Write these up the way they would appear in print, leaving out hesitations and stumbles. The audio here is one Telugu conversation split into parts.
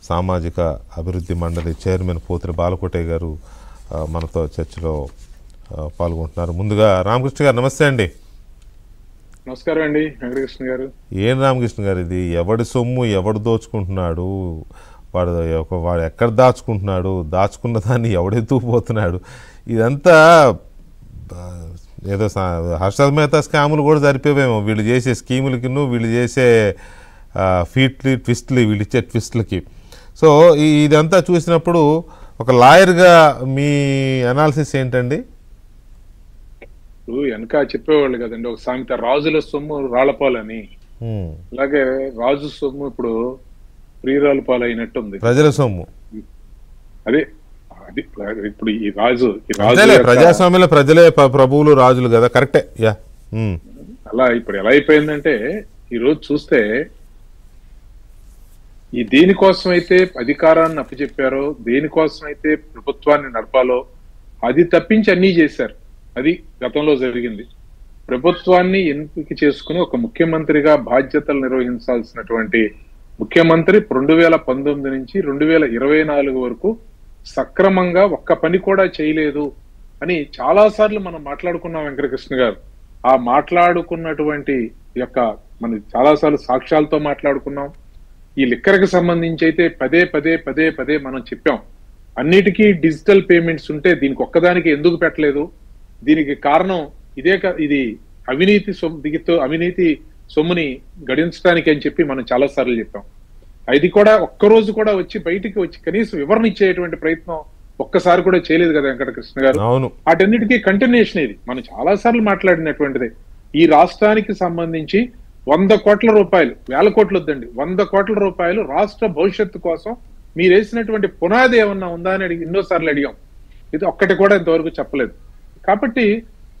సామాజిక అభివృద్ధి మండలి చైర్మన్ పోతుల బాలకోటయ్య గారు మనతో చర్చలో పాల్గొంటున్నారు. ముందుగా రామకృష్ణ గారు నమస్తే అండి. నమస్కారం అండి వెంకటకృష్ణ గారు. ఏం రామకృష్ణ గారు, ఇది ఎవడి సొమ్ము ఎవడు దోచుకుంటున్నాడు, వాడు ఎక్కడ దాచుకుంటున్నాడు, దాచుకున్న దాన్ని ఎవడెత్తుకుపోతున్నాడు, ఇదంతా ఏదో హర్షద్ మెహతా స్కాములు కూడా సరిపోయేమో వీళ్ళు చేసే స్కీములకి, వీళ్ళు చేసే ట్విస్ట్లు, వీళ్ళు ఇచ్చే ట్విస్ట్లకి. సో ఇదంతా చూసినప్పుడు ఒక లాయర్గా మీ అనాలిసిస్ ఏంటండి? వెనక చెప్పేవాళ్ళు కదండి ఒక సామెత, రాజుల సొమ్ము రాళ్లపాలని. అలాగే రాజు సొమ్ము ఇప్పుడు ప్రియురాలు పాలైనట్టుంది, ప్రజల సొమ్ము. అదే అది ఇప్పుడు ఈ రాజు ప్రజాస్వామ్యంలో ప్రజలే ప్రభువులు రాజులు కదా, కరెక్టే. యా అలా ఇప్పుడు ఎలా అయిపోయిందంటే ఈ రోజు చూస్తే ఈ దేనికోసం అయితే అధికారాన్ని అప్పచెప్పారో, దేనికోసం అయితే ప్రభుత్వాన్ని నడపాలో అది తప్పించి అన్నీ చేశారు. అది గతంలో జరిగింది. ప్రభుత్వాన్ని ఎంపిక చేసుకుని ఒక ముఖ్యమంత్రిగా బాధ్యతలు నిర్వహించాల్సినటువంటి ముఖ్యమంత్రి 2019 నుంచి 2024 వరకు సక్రమంగా ఒక్క పని కూడా చేయలేదు అని చాలా సార్లు మనం మాట్లాడుకున్నాం వెంకటకృష్ణ గారు. ఆ మాట్లాడుకున్నటువంటి యొక్క మనం చాలా సార్లు సాక్ష్యాలతో మాట్లాడుకున్నాం. ఈ లిక్కర్కి సంబంధించి అయితే పదే పదే పదే పదే మనం చెప్పాం, అన్నిటికీ డిజిటల్ పేమెంట్స్ ఉంటే దీనికి ఒక్కదానికి ఎందుకు పెట్టలేదు, దీనికి కారణం ఇది అవినీతి సొమ్ముని గడించడానికి అని చెప్పి మనం చాలా సార్లు చెప్పాం. అది కూడా ఒక్కరోజు కూడా బయటికి వచ్చి కనీసం వివరణ ఇచ్చేటువంటి ప్రయత్నం ఒక్కసారి కూడా చేయలేదు కదా వెంకటకృష్ణ గారు. వాటన్నిటికీ కంటిన్యూషన్ ఇది మనం చాలా సార్లు మాట్లాడినటువంటిదే. ఈ రాష్ట్రానికి సంబంధించి 100 కోట్ల రూపాయలు, 1000 కోట్లు వద్దండి, 100 కోట్ల రూపాయలు రాష్ట్ర భవిష్యత్తు కోసం మీరు వేసినటువంటి పునాది ఏమన్నా ఉందా అని ఎన్నోసార్లు అడిగాం. ఇది ఒక్కటి కూడా ఇంతవరకు చెప్పలేదు. కాబట్టి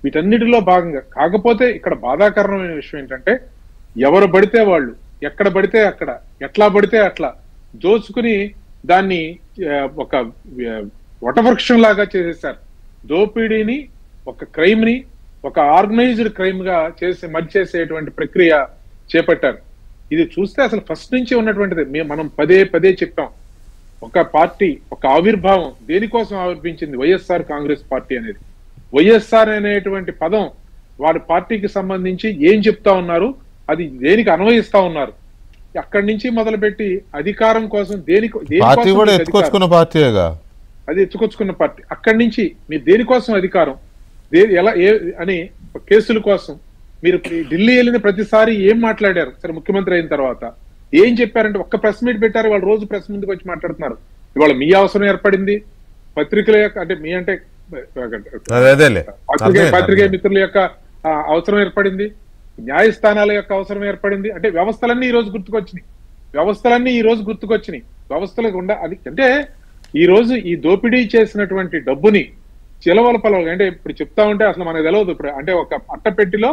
వీటన్నిటిలో భాగంగా, కాకపోతే ఇక్కడ బాధాకరమైన విషయం ఏంటంటే ఎవరు పడితే వాళ్ళు ఎక్కడ పడితే అక్కడ ఎట్లా పడితే అట్లా దోచుకుని దాన్ని ఒక వటవృక్షం లాగా చేసేసారు. దోపిడీని ఒక క్రైమ్ ని ఒక ఆర్గనైజ్డ్ క్రైమ్ గా చేసేటువంటి ప్రక్రియ చేపట్టారు. ఇది చూస్తే అసలు ఫస్ట్ నుంచి ఉన్నటువంటిది. మనం పదే పదే చెప్పాం, ఒక పార్టీ ఒక ఆవిర్భావం దేనికోసం ఆవిర్భించింది, వైఎస్ఆర్ కాంగ్రెస్ పార్టీ అనేది. వైఎస్ఆర్ అనేటువంటి పదం వారి పార్టీకి సంబంధించి ఏం చెప్తా ఉన్నారు, అది దేనికి అన్వయిస్తా ఉన్నారు. అక్కడి నుంచి మొదలుపెట్టి అధికారం కోసం అది ఎత్తుకొచ్చుకున్న పార్టీ. అక్కడి నుంచి మీరు దేనికోసం అధికారం, ఎలా అని కేసుల కోసం మీరు ఢిల్లీ వెళ్ళిన ప్రతిసారి ఏం మాట్లాడారు. సరే ముఖ్యమంత్రి అయిన తర్వాత ఏం చెప్పారంటే ఒక్క ప్రెస్ మీట్ పెట్టారు, వాళ్ళు రోజు ప్రెస్ ముందుకు వచ్చి మాట్లాడుతున్నారు. ఇవాళ మీ అవసరం ఏర్పడింది, పత్రికల యొక్క అంటే మీ అంటే పాత్రికేయ మిత్రుల యొక్క అవసరం ఏర్పడింది, న్యాయస్థానాల యొక్క అవసరం ఏర్పడింది. అంటే వ్యవస్థలన్నీ ఈ రోజు గుర్తుకొచ్చినాయి. వ్యవస్థలకు అది అంటే ఈ రోజు ఈ దోపిడీ చేసినటువంటి డబ్బుని చిలవల పలవలు అంటే ఇప్పుడు చెప్తా ఉంటే అసలు మనకు తెలియదు. ఇప్పుడు అంటే ఒక అట్టపెట్టిలో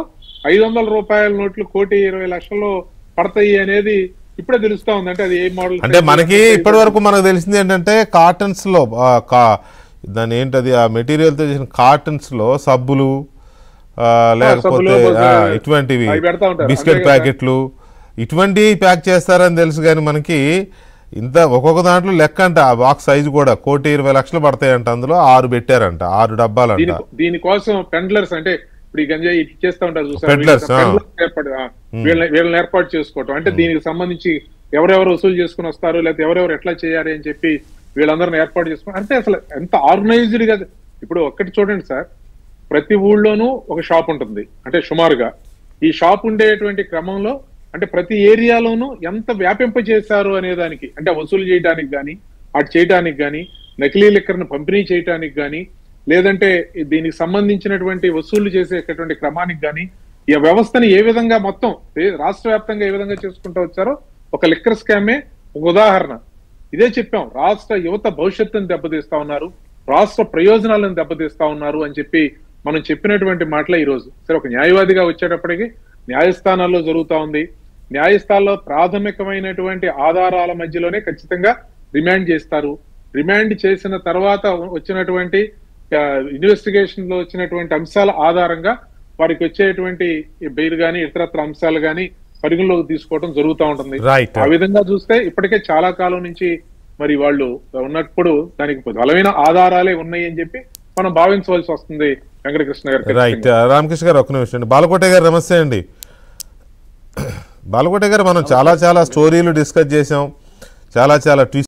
500 రూపాయల నోట్లు 1,20,00,000 పడతాయి అనేది ఇప్పుడే తెలుస్తా ఉంది. అంటే అది ఏ మోడల్ అంటే మనకి ఇప్పటి వరకు మనకు తెలిసింది ఏంటంటే కాటన్స్ లో దాని ఏంటది ఆ మెటీరియల్ తో చేసిన కాటన్స్ లో సబ్బులు, లేకపోతే ఇటువంటివి బిస్కెట్ ప్యాకెట్లు ఇటువంటివి ప్యాక్ చేస్తారని తెలుసు. కానీ మనకి ఇంత ఒక్కొక్క దాంట్లో లెక్క అంట, ఆ బాక్స్ సైజు కూడా 1,20,00,000 పడతాయంట, అందులో 6 పెట్టారంట, 6 డబ్బాలంట. దీనికోసం పెండ్లర్స్ అంటే ఇప్పుడు ఈ గంజాయి చేస్తా ఉంటారు వీళ్ళని ఏర్పాటు చేసుకోవటం. అంటే దీనికి సంబంధించి ఎవరెవరు వసూలు చేసుకుని వస్తారు, లేకపోతే ఎవరెవరు ఎట్లా చేయాలి అని చెప్పి వీళ్ళందరిని ఏర్పాటు చేసుకుని, అంటే అసలు ఎంత ఆర్గనైజ్డ్ గా. ఇప్పుడు ఒక్కటి చూడండి సార్, ప్రతి ఊళ్ళోనూ ఒక షాప్ ఉంటుంది. అంటే సుమారుగా ఈ షాప్ ఉండేటువంటి క్రమంలో అంటే ప్రతి ఏరియాలోనూ ఎంత వ్యాపింప చేశారు అనే దానికి, అంటే వసూలు చేయడానికి కానీ అటు చేయడానికి కానీ, నకిలీ లిక్కర్ను పంపిణీ చేయడానికి కానీ, లేదంటే దీనికి సంబంధించినటువంటి వసూలు చేసేటటువంటి క్రమానికి కానీ, ఈ వ్యవస్థని ఏ విధంగా మొత్తం రాష్ట్ర వ్యాప్తంగా ఏ విధంగా చేసుకుంటూ వచ్చారో ఒక లిక్కర్ స్కామే ఒక ఉదాహరణ. ఇదే చెప్పాం, రాష్ట్ర యువత భవిష్యత్తును దెబ్బతీస్తా ఉన్నారు, రాష్ట్ర ప్రయోజనాలను దెబ్బతీస్తా ఉన్నారు అని చెప్పి మనం చెప్పినటువంటి మాటలే ఈరోజు. సరే ఒక న్యాయవాదిగా వచ్చేటప్పటికి న్యాయస్థానాల్లో జరుగుతూ ఉంది. న్యాయస్థానాల్లో ప్రాథమికమైనటువంటి ఆధారాల మధ్యలోనే ఖచ్చితంగా రిమాండ్ చేస్తారు. రిమాండ్ చేసిన తర్వాత వచ్చినటువంటి ఇన్వెస్టిగేషన్ లో వచ్చినటువంటి అంశాల ఆధారంగా వారికి వచ్చేటువంటి బెయిల్ గాని ఇతరత్ర అంశాలు గాని పరిగణలోకి తీసుకోవడం జరుగుతూ ఉంటుంది. ఆ విధంగా చూస్తే ఇప్పటికే చాలా కాలం నుంచి మరి వాళ్ళు ఉన్నప్పుడు దానికి బలమైన ఆధారాలే ఉన్నాయి అని చెప్పి మనం భావించవలసి వస్తుంది వెంకటకృష్ణ గారు. రైట్. రామకృష్ణ గారు ఒక నిమిషం అండి. బాలకోట గారు నమస్తే అండి. బాలకోట గారు, మనం చాలా స్టోరీలు డిస్కస్ చేసాం, చాలా ట్విస్ట్